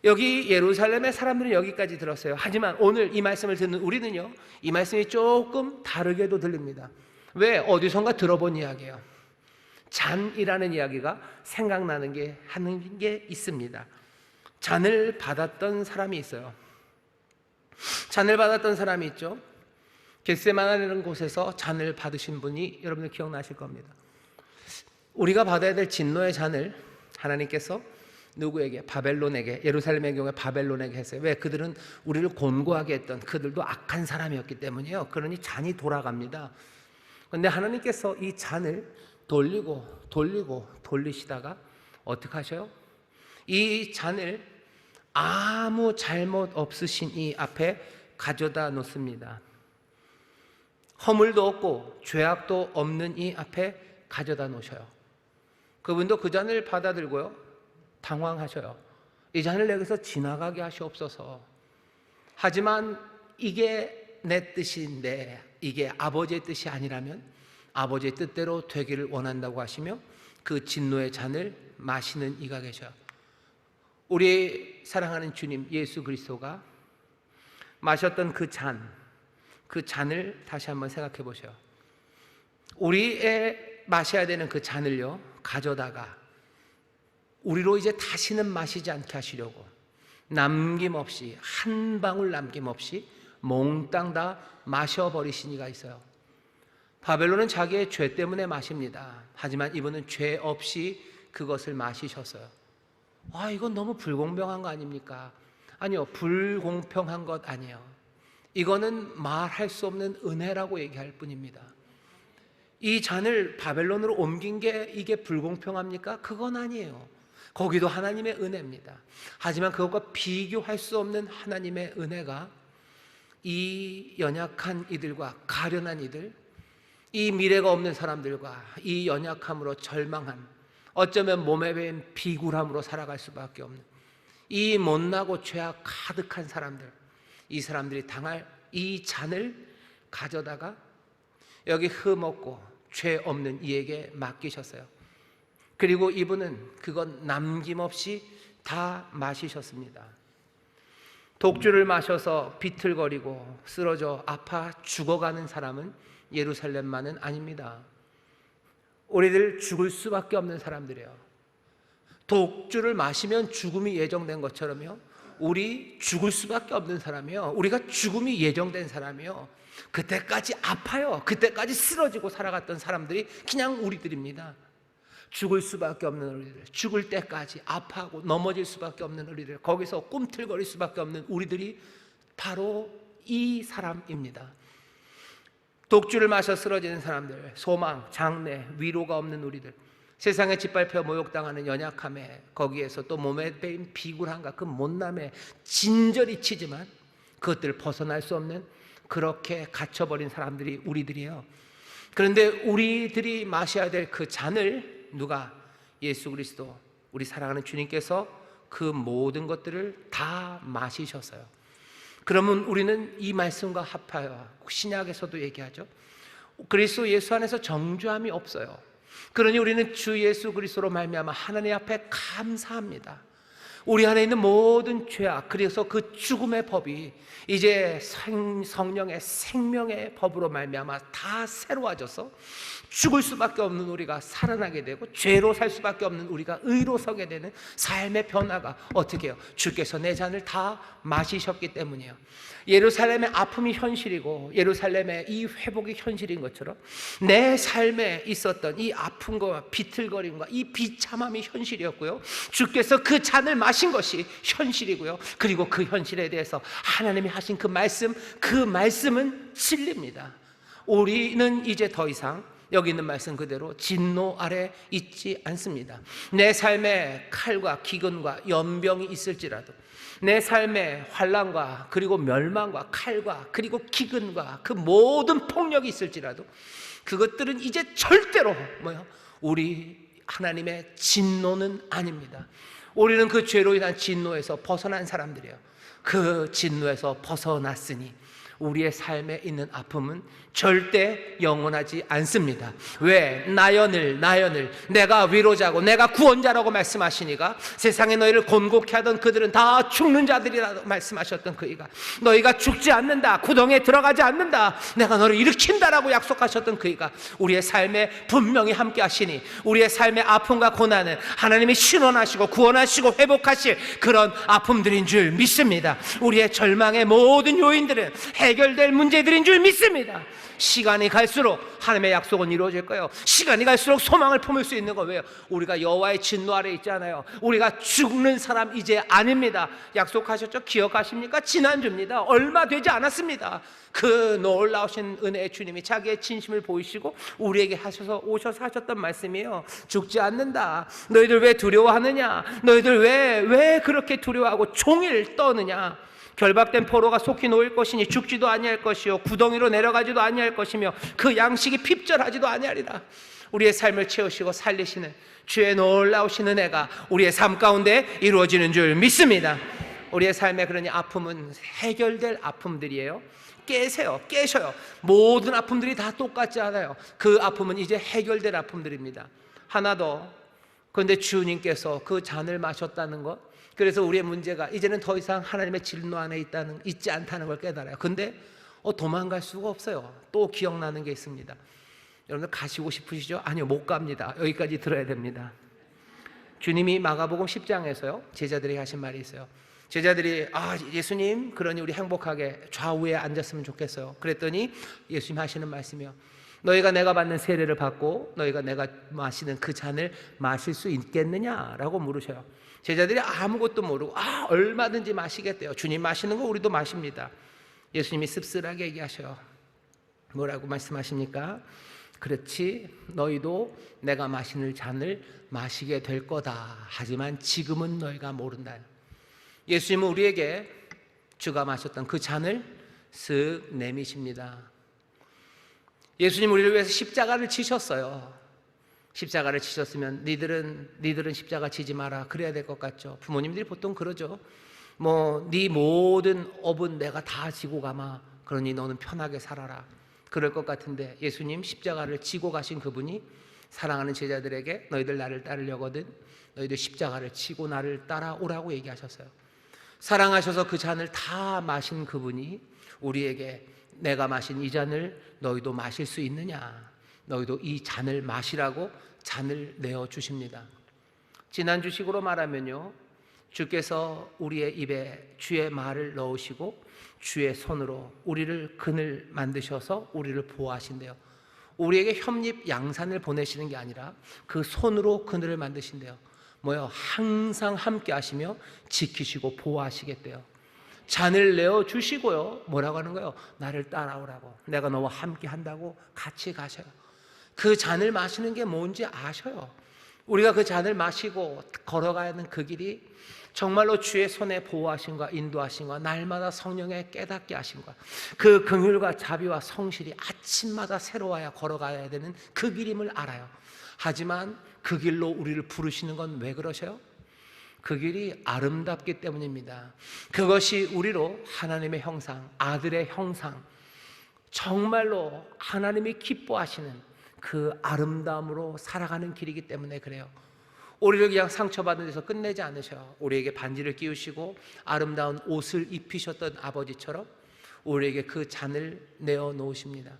여기 예루살렘의 사람들은 여기까지 들었어요. 하지만 오늘 이 말씀을 듣는 우리는요, 이 말씀이 조금 다르게도 들립니다. 왜? 어디선가 들어본 이야기예요. 잔이라는 이야기가 생각나는 하는 게 있습니다. 잔을 받았던 사람이 있어요. 잔을 받았던 사람이 있죠. 겟세마네라는 곳에서 잔을 받으신 분이 여러분들 기억나실 겁니다. 우리가 받아야 될 진노의 잔을 하나님께서 누구에게? 바벨론에게, 예루살렘의 경우에 바벨론에게 했어요. 왜? 그들은 우리를 곤고하게 했던, 그들도 악한 사람이었기 때문이에요. 그러니 잔이 돌아갑니다. 그런데 하나님께서 이 잔을 돌리시다가 어떻게 하셔요? 이 잔을 아무 잘못 없으신 이 앞에 가져다 놓습니다. 허물도 없고 죄악도 없는 이 앞에 가져다 놓으셔요. 그분도 그 잔을 받아들고요, 당황하셔요. 이 잔을 내게서 지나가게 하시옵소서. 하지만 이게 내 뜻인데 이게 아버지의 뜻이 아니라면 아버지의 뜻대로 되기를 원한다고 하시며 그 진노의 잔을 마시는 이가 계셔요. 우리 사랑하는 주님 예수 그리스도가 마셨던 그 잔을 다시 한번 생각해 보셔요. 우리의 마셔야 되는 그 잔을요, 가져다가 우리로 이제 다시는 마시지 않게 하시려고 남김없이, 한 방울 남김없이 몽땅 다 마셔버리신 이가 있어요. 바벨론은 자기의 죄 때문에 마십니다. 하지만 이분은 죄 없이 그것을 마시셨어요. 이건 너무 불공평한 거 아닙니까? 아니요, 불공평한 것 아니에요. 이거는 말할 수 없는 은혜라고 얘기할 뿐입니다. 이 잔을 바벨론으로 옮긴 게 이게 불공평합니까? 그건 아니에요. 거기도 하나님의 은혜입니다. 하지만 그것과 비교할 수 없는 하나님의 은혜가 이 연약한 이들과 가련한 이들, 이 미래가 없는 사람들과 이 연약함으로 절망한, 어쩌면 몸에 배인 비굴함으로 살아갈 수밖에 없는 이 못나고 죄악 가득한 사람들, 이 사람들이 당할 이 잔을 가져다가 여기 흠없고 죄 없는 이에게 맡기셨어요. 그리고 이분은 그건 남김없이 다 마시셨습니다. 독주를 마셔서 비틀거리고 쓰러져 아파 죽어가는 사람은 예루살렘만은 아닙니다. 우리들 죽을 수밖에 없는 사람들이에요. 독주를 마시면 죽음이 예정된 것처럼요, 우리 죽을 수밖에 없는 사람이요, 우리가 죽음이 예정된 사람이요, 그때까지 아파요. 그때까지 쓰러지고 살아갔던 사람들이 그냥 우리들입니다. 죽을 수밖에 없는 우리들, 죽을 때까지 아파하고 넘어질 수밖에 없는 우리들, 거기서 꿈틀거릴 수밖에 없는 우리들이 바로 이 사람입니다. 독주를 마셔 쓰러지는 사람들, 소망, 장래, 위로가 없는 우리들, 세상에 짓밟혀 모욕당하는 연약함에, 거기에서 또 몸에 배인 비굴함과 그 못남에 진저리 치지만 그것들을 벗어날 수 없는, 그렇게 갇혀버린 사람들이 우리들이에요. 그런데 우리들이 마셔야 될 그 잔을 누가? 예수 그리스도, 우리 사랑하는 주님께서 그 모든 것들을 다 마시셨어요. 그러면 우리는 이 말씀과 합하여, 신약에서도 얘기하죠, 그리스도 예수 안에서 정죄함이 없어요. 그러니 우리는 주 예수 그리스도로 말미암아 하나님 앞에 감사합니다. 우리 안에 있는 모든 죄악, 그래서 그 죽음의 법이 이제 성령의 생명의 법으로 말미암아 다 새로워져서 죽을 수밖에 없는 우리가 살아나게 되고, 죄로 살 수밖에 없는 우리가 의로 서게 되는 삶의 변화가 어떻게 해요? 주께서 내 잔을 다 마시셨기 때문이에요. 예루살렘의 아픔이 현실이고 예루살렘의 이 회복이 현실인 것처럼 내 삶에 있었던 이 아픔과 비틀거림과 이 비참함이 현실이었고요, 주께서 그 잔을 마신 것이 현실이고요, 그리고 그 현실에 대해서 하나님이 하신 그 말씀은 진리입니다. 우리는 이제 더 이상 여기 있는 말씀 그대로 진노 아래 있지 않습니다. 내 삶에 칼과 기근과 연병이 있을지라도, 내 삶에 환난과 그리고 멸망과 칼과 그리고 기근과 그 모든 폭력이 있을지라도, 그것들은 이제 절대로 우리 하나님의 진노는 아닙니다. 우리는 그 죄로 인한 진노에서 벗어난 사람들이에요. 그 진노에서 벗어났으니 우리의 삶에 있는 아픔은 절대 영원하지 않습니다. 왜? 나연을 내가 위로자고 내가 구원자라고 말씀하시니가, 세상에 너희를 곤곡해 하던 그들은 다 죽는 자들이라고 말씀하셨던 그이가, 너희가 죽지 않는다, 구덩이에 들어가지 않는다, 내가 너를 일으킨다라고 약속하셨던 그이가 우리의 삶에 분명히 함께 하시니, 우리의 삶의 아픔과 고난은 하나님이 신원하시고 구원하시고 회복하실 그런 아픔들인 줄 믿습니다. 우리의 절망의 모든 요인들은 해결될 문제들인 줄 믿습니다. 시간이 갈수록 하나님의 약속은 이루어질 거예요. 시간이 갈수록 소망을 품을 수 있는 거. 왜요? 우리가 여호와의 진노 아래 있잖아요. 우리가 죽는 사람 이제 아닙니다. 약속하셨죠? 기억하십니까? 지난주입니다. 얼마 되지 않았습니다. 그 놀라우신 은혜의 주님이 자기의 진심을 보이시고 우리에게 오셔서 하셨던 말씀이에요. 죽지 않는다. 너희들 왜 두려워하느냐? 너희들 왜 그렇게 두려워하고 종일 떠느냐? 결박된 포로가 속히 놓일 것이니 죽지도 아니할 것이요 구덩이로 내려가지도 아니할 것이며 그 양식이 핍절하지도 아니하리라. 우리의 삶을 채우시고 살리시는 주의 놀라우신 은혜가 우리의 삶 가운데 이루어지는 줄 믿습니다. 우리의 삶에 그러니 아픔은 해결될 아픔들이에요. 깨셔요. 모든 아픔들이 다 똑같지 않아요. 그 아픔은 이제 해결될 아픔들입니다. 하나 더, 그런데 주님께서 그 잔을 마셨다는 것, 그래서 우리의 문제가 이제는 더 이상 하나님의 진노 안에 있지 않다는 걸 깨달아요. 근데 도망갈 수가 없어요. 또 기억나는 게 있습니다. 여러분들 가시고 싶으시죠? 아니요, 못 갑니다. 여기까지 들어야 됩니다. 주님이 마가복음 10장에서요 제자들에게 하신 말이 있어요. 제자들이 예수님, 그러니 우리 행복하게 좌우에 앉았으면 좋겠어요. 그랬더니 예수님 하시는 말씀이요, 너희가 내가 받는 세례를 받고 너희가 내가 마시는 그 잔을 마실 수 있겠느냐라고 물으셔요. 제자들이 아무것도 모르고 얼마든지 마시겠대요. 주님 마시는 거 우리도 마십니다. 예수님이 씁쓸하게 얘기하셔요. 뭐라고 말씀하십니까? 그렇지, 너희도 내가 마시는 잔을 마시게 될 거다. 하지만 지금은 너희가 모른다. 예수님은 우리에게 주가 마셨던 그 잔을 쓱 내미십니다. 예수님 우리를 위해서 십자가를 지셨어요. 십자가를 지셨으면 니들은 십자가 지지 마라 그래야 될 것 같죠. 부모님들이 보통 그러죠. 네 모든 업은 내가 다 지고 가마. 그러니 너는 편하게 살아라. 그럴 것 같은데 예수님 십자가를 지고 가신 그분이 사랑하는 제자들에게 너희들 나를 따르려거든 너희들 십자가를 지고 나를 따라오라고 얘기하셨어요. 사랑하셔서 그 잔을 다 마신 그분이 우리에게 내가 마신 이 잔을 너희도 마실 수 있느냐, 너희도 이 잔을 마시라고 잔을 내어주십니다. 지난주 식으로 말하면요, 주께서 우리의 입에 주의 말을 넣으시고 주의 손으로 우리를 그늘 만드셔서 우리를 보호하신대요. 우리에게 협립 양산을 보내시는 게 아니라 그 손으로 그늘을 만드신대요. 항상 함께 하시며 지키시고 보호하시겠대요. 잔을 내어주시고요, 뭐라고 하는 거예요? 나를 따라오라고. 내가 너와 함께 한다고 같이 가셔요. 그 잔을 마시는 게 뭔지 아셔요. 우리가 그 잔을 마시고 걸어가는 그 길이 정말로 주의 손에 보호하심과 인도하심과 날마다 성령의 깨닫게 하심과 그 긍휼과 자비와 성실이 아침마다 새로워야 걸어가야 되는 그 길임을 알아요. 하지만 그 길로 우리를 부르시는 건 왜 그러셔요? 그 길이 아름답기 때문입니다. 그것이 우리로 하나님의 형상, 아들의 형상, 정말로 하나님이 기뻐하시는 그 아름다움으로 살아가는 길이기 때문에 그래요. 우리를 그냥 상처받은 데서 끝내지 않으셔요. 우리에게 반지를 끼우시고 아름다운 옷을 입히셨던 아버지처럼 우리에게 그 잔을 내어놓으십니다.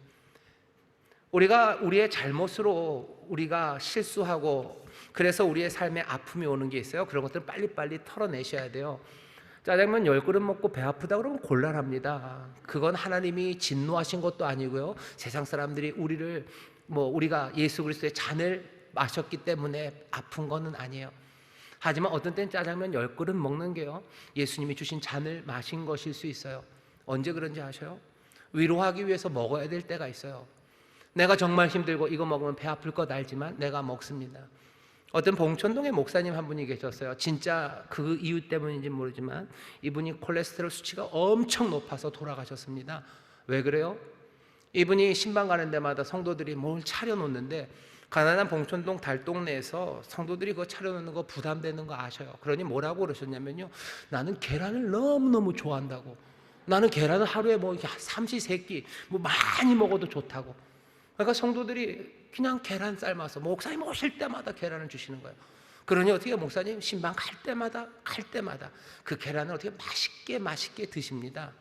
우리가 우리의 잘못으로 우리가 실수하고 그래서 우리의 삶에 아픔이 오는 게 있어요. 그런 것들은 빨리빨리 털어내셔야 돼요. 짜장면 10그릇 먹고 배 아프다 그러면 곤란합니다. 그건 하나님이 진노하신 것도 아니고요, 세상 사람들이 우리가 예수 그리스도의 잔을 마셨기 때문에 아픈 거는 아니에요. 하지만 어떤 땐 짜장면 10그릇 먹는 게요, 예수님이 주신 잔을 마신 것일 수 있어요. 언제 그런지 아셔요? 위로하기 위해서 먹어야 될 때가 있어요. 내가 정말 힘들고 이거 먹으면 배 아플 것 알지만 내가 먹습니다. 어떤 봉천동에 목사님 한 분이 계셨어요. 진짜 그 이유 때문인지 모르지만 이분이 콜레스테롤 수치가 엄청 높아서 돌아가셨습니다. 왜 그래요? 이분이 신방 가는 데마다 성도들이 뭘 차려놓는데 가난한 봉천동 달동네에서 성도들이 그거 차려놓는 거 부담되는 거 아셔요. 그러니 뭐라고 그러셨냐면요, 나는 계란을 너무너무 좋아한다고. 나는 계란을 하루에 3~4끼 많이 먹어도 좋다고. 그러니까 성도들이 그냥 계란 삶아서 목사님 오실 때마다 계란을 주시는 거예요. 그러니 어떻게 목사님 신방 갈 때마다 그 계란을 어떻게 맛있게 드십니다.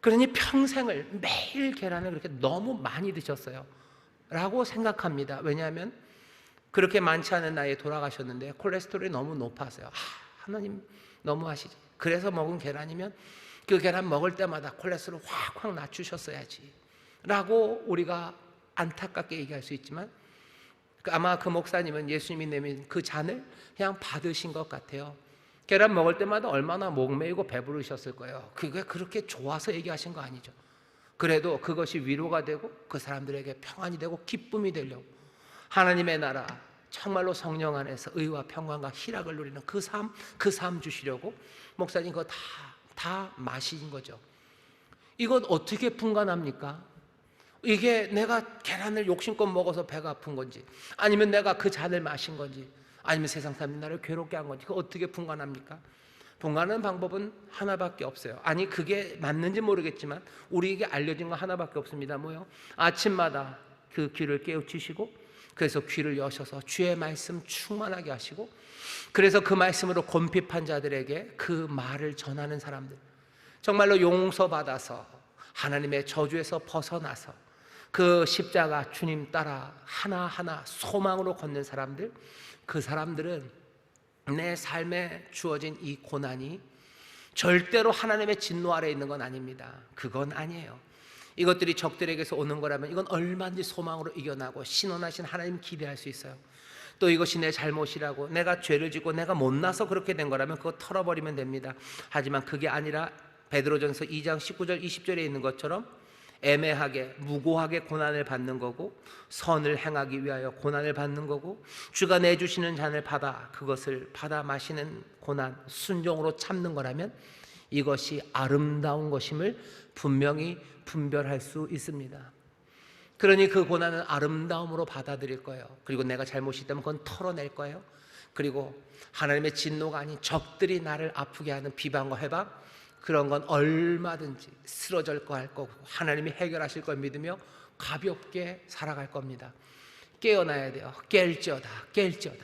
그러니 평생을 매일 계란을 그렇게 너무 많이 드셨어요 라고 생각합니다. 왜냐하면 그렇게 많지 않은 나이에 돌아가셨는데 콜레스테롤이 너무 높아서요. 하나님 너무하시지. 그래서 먹은 계란이면 그 계란 먹을 때마다 콜레스테롤 확 낮추셨어야지 라고 우리가 안타깝게 얘기할 수 있지만 아마 그 목사님은 예수님이 내민 그 잔을 그냥 받으신 것 같아요. 계란 먹을 때마다 얼마나 목매이고 배부르셨을 거예요. 그게 그렇게 좋아서 얘기하신 거 아니죠. 그래도 그것이 위로가 되고 그 사람들에게 평안이 되고 기쁨이 되려고 하나님의 나라, 정말로 성령 안에서 의와 평강과 희락을 누리는 그 삶 주시려고 목사님 그거 다 마신 거죠. 이건 어떻게 분간합니까? 이게 내가 계란을 욕심껏 먹어서 배가 아픈 건지, 아니면 내가 그 잔을 마신 건지, 아니면 세상 사람이 나를 괴롭게 한 건지, 그거 어떻게 분간합니까? 분간하는 방법은 하나밖에 없어요. 아니 그게 맞는지 모르겠지만 우리에게 알려진 거 하나밖에 없습니다. 아침마다 그 귀를 깨우치시고, 그래서 귀를 여셔서 주의 말씀 충만하게 하시고, 그래서 그 말씀으로 곤핍한 자들에게 그 말을 전하는 사람들, 정말로 용서받아서 하나님의 저주에서 벗어나서 그 십자가 주님 따라 하나하나 소망으로 걷는 사람들, 그 사람들은 내 삶에 주어진 이 고난이 절대로 하나님의 진노 아래에 있는 건 아닙니다. 그건 아니에요. 이것들이 적들에게서 오는 거라면 이건 얼마든지 소망으로 이겨나고 신원하신 하나님 기대할 수 있어요. 또 이것이 내 잘못이라고, 내가 죄를 짓고 내가 못나서 그렇게 된 거라면 그거 털어버리면 됩니다. 하지만 그게 아니라 베드로전서 2장 19절 20절에 있는 것처럼 애매하게 무고하게 고난을 받는 거고, 선을 행하기 위하여 고난을 받는 거고, 주가 내주시는 잔을 받아 그것을 받아 마시는 고난, 순종으로 참는 거라면 이것이 아름다운 것임을 분명히 분별할 수 있습니다. 그러니 그 고난은 아름다움으로 받아들일 거예요. 그리고 내가 잘못이 있다면 그건 털어낼 거예요. 그리고 하나님의 진노가 아닌 적들이 나를 아프게 하는 비방과 해방, 그런 건 얼마든지 쓰러질 거 할 거고 하나님이 해결하실 걸 믿으며 가볍게 살아갈 겁니다. 깨어나야 돼요. 깰지어다.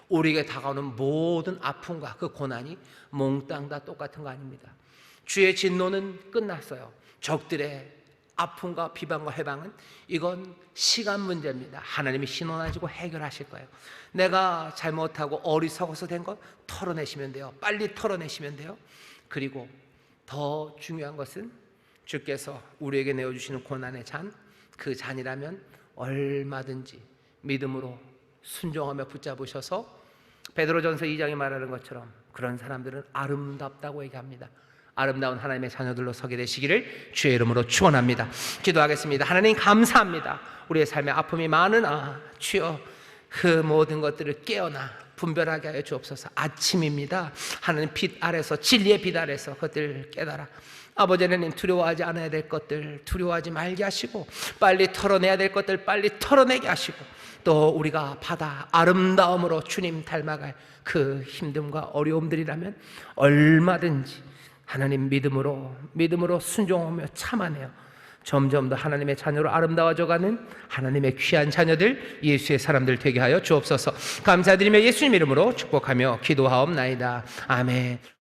우리에게 다가오는 모든 아픔과 그 고난이 몽땅 다 똑같은 거 아닙니다. 주의 진노는 끝났어요. 적들의 아픔과 비방과 해방은 이건 시간 문제입니다. 하나님이 신원하시고 해결하실 거예요. 내가 잘못하고 어리석어서 된 것 털어내시면 돼요. 빨리 털어내시면 돼요. 그리고 더 중요한 것은 주께서 우리에게 내어주시는 고난의 잔, 그 잔이라면 얼마든지 믿음으로 순종하며 붙잡으셔서 베드로전서 2장에 말하는 것처럼 그런 사람들은 아름답다고 얘기합니다. 아름다운 하나님의 자녀들로 서게 되시기를 주의 이름으로 축원합니다. 기도하겠습니다. 하나님 감사합니다. 우리의 삶에 아픔이 많으나 주여 그 모든 것들을 깨어나 분별하게 하여 주옵소서. 아침입니다. 하나님 빛 아래서, 진리의 빛 아래서 그것들을 깨달아 아버지 하나님, 두려워하지 않아야 될 것들 두려워하지 말게 하시고, 빨리 털어내야 될 것들 빨리 털어내게 하시고, 또 우리가 받아 아름다움으로 주님 닮아갈 그 힘듦과 어려움들이라면 얼마든지 하나님 믿음으로 순종하며 참아내요. 점점 더 하나님의 자녀로 아름다워져가는 하나님의 귀한 자녀들, 예수의 사람들 되게 하여 주옵소서. 감사드리며 예수님 이름으로 축복하며 기도하옵나이다. 아멘.